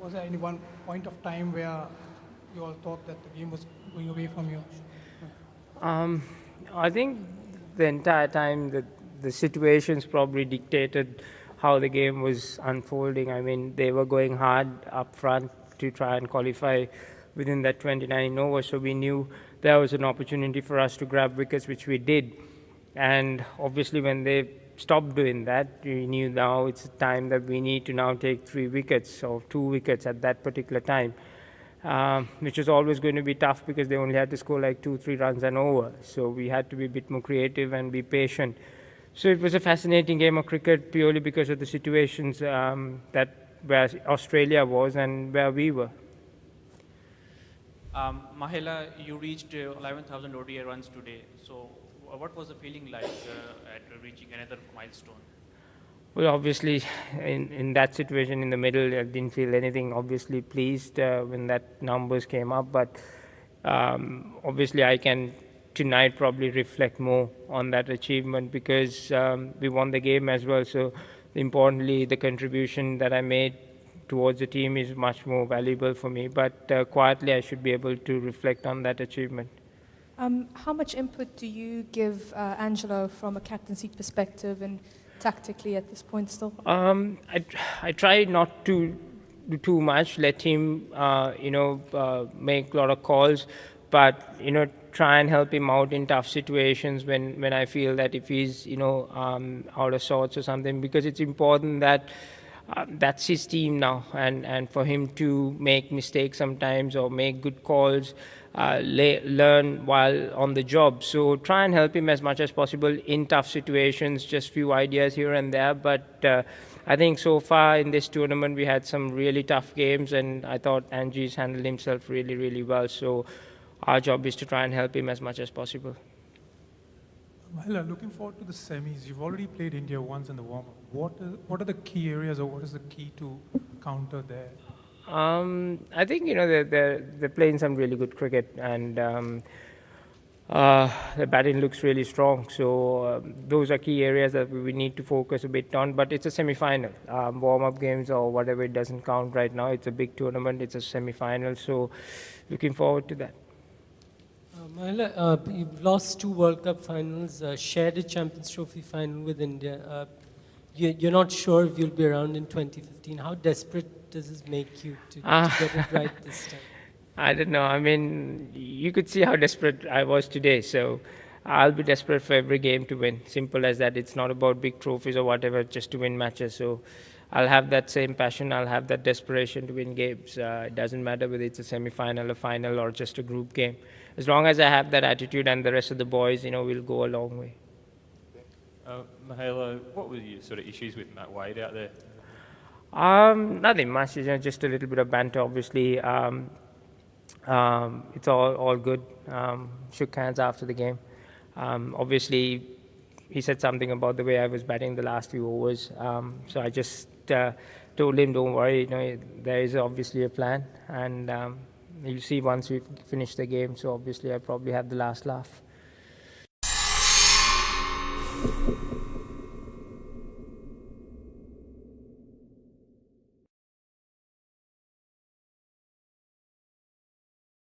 Was there any one point of time where you all thought that the game was going away from you? Um, I think the entire time the situations probably dictated how the game was unfolding. I mean, they were going hard up front to try and qualify within that 29 over, so we knew there was an opportunity for us to grab wickets, which we did. And obviously, when they stopped doing that, we knew now it's time that we need to now take 3 wickets or 2 wickets at that particular time. Which was always going to be tough because they only had to score like 2-3 runs and over. So we had to be a bit more creative and be patient. So it was a fascinating game of cricket purely because of the situations that where Australia was and where we were. Mahela, you reached 11,000 ODI runs today. So what was the feeling like at reaching another milestone? Well, obviously, in that situation in the middle, I didn't feel anything. Obviously, pleased when that numbers came up, but obviously, I can tonight probably reflect more on that achievement because we won the game as well. So, importantly, the contribution that I made towards the team is much more valuable for me. But quietly, I should be able to reflect on that achievement. How much input do you give Angelo from a captaincy perspective and tactically at this point still? I try not to do too much. Let him, make a lot of calls, but try and help him out in tough situations when I feel that if he's out of sorts or something, because it's important that. That's his team now, and for him to make mistakes sometimes or make good calls, learn while on the job. So try and help him as much as possible in tough situations, just few ideas here and there. But I think so far in this tournament we had some really tough games, and I thought Angie's handled himself really, really well. So our job is to try and help him as much as possible. Mahela, looking forward to the semis. You've already played India once in the warm-up. What are the key areas, or what is the key to counter there? I think they're playing some really good cricket, and the batting looks really strong. So those are key areas that we need to focus a bit on. But it's a semi-final. Warm-up games or whatever, it doesn't count right now. It's a big tournament. It's a semi-final. So looking forward to that. Mahela, you've lost 2 World Cup finals, shared a Champions Trophy final with India. You're not sure if you'll be around in 2015. How desperate does this make you to get it right this time? I don't know. I mean, you could see how desperate I was today. So I'll be desperate for every game to win. Simple as that. It's not about big trophies or whatever, just to win matches. So I'll have that same passion. I'll have that desperation to win games. It doesn't matter whether it's a semi-final, a final, or just a group game. As long as I have that attitude and the rest of the boys, we'll go a long way. Mahela, what were your sort of issues with Matt Wade out there? Nothing much. Just a little bit of banter, obviously. It's all good. Shook hands after the game. Obviously, he said something about the way I was batting the last few overs. So I just told him, don't worry, there is obviously a plan, and you'll see once we finish the game. So obviously I probably had the last laugh.